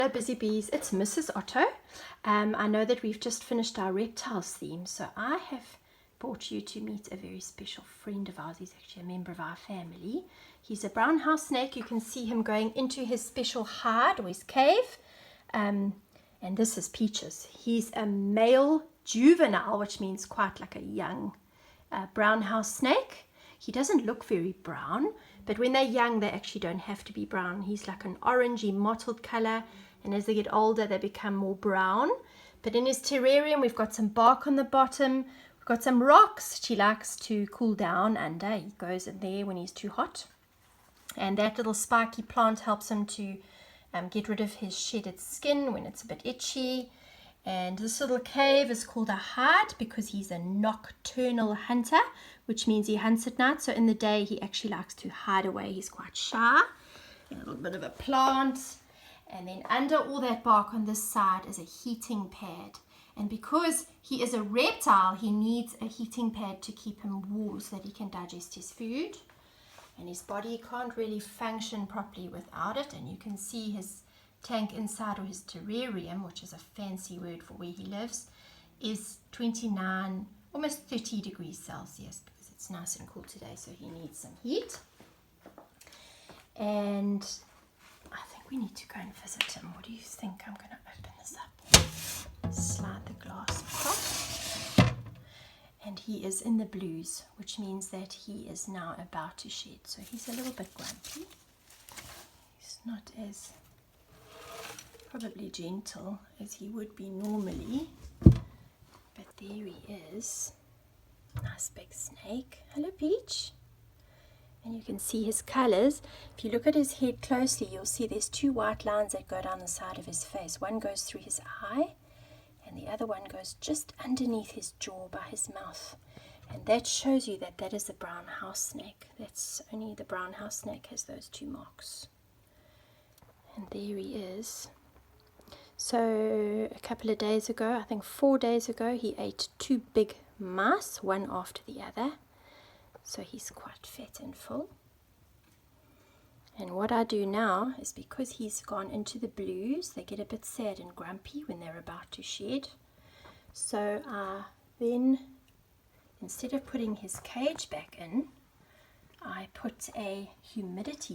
Hello busy bees, it's Mrs. Otto. I know that we've just finished our reptiles theme, so I have brought you to meet a very special friend of ours. He's actually a member of our family. He's a brown house snake. You can see him going into his special hide or his cave. And this is Peaches. He's a male juvenile, which means quite like a young brown house snake. He doesn't look very brown, but when they're young, they actually don't have to be brown. He's like an orangey mottled color, and as they get older, they become more brown. But in his terrarium, we've got some bark on the bottom. We've got some rocks. She likes to cool down under. He goes in there when he's too hot. And that little spiky plant helps him to get rid of his shedded skin when it's a bit itchy. And this little cave is called a hide because he's a nocturnal hunter, which means he hunts at night. So in the day, he actually likes to hide away. He's quite shy. A little bit of a plant. And then under all that bark on this side is a heating pad. And because he is a reptile, he needs a heating pad to keep him warm so that he can digest his food. And his body can't really function properly without it. And you can see his tank inside, or his terrarium, which is a fancy word for where he lives, is 29, almost 30 degrees Celsius because it's nice and cool today, so he needs some heat. And I think we need to go and visit him. What do you think? I'm going to open this up, slide the glass across, and he is in the blues, which means that he is now about to shed. So he's a little bit grumpy. He's not as probably gentle as he would be normally, but there he is. Nice big snake. Hello, Peach. And you can see his colors. If you look at his head closely, you'll see there's two white lines that go down the side of his face. One goes through his eye, and the other one goes just underneath his jaw by his mouth. And that shows you that that is a brown house snake. That's only the brown house snake has those two marks. And there he is. So a couple of days ago, I think 4 days ago, he ate two big mice, one after the other. So he's quite fat and full. And what I do now is, because he's gone into the blues, they get a bit sad and grumpy when they're about to shed. So I then, instead of putting his cage back in, I put a humidity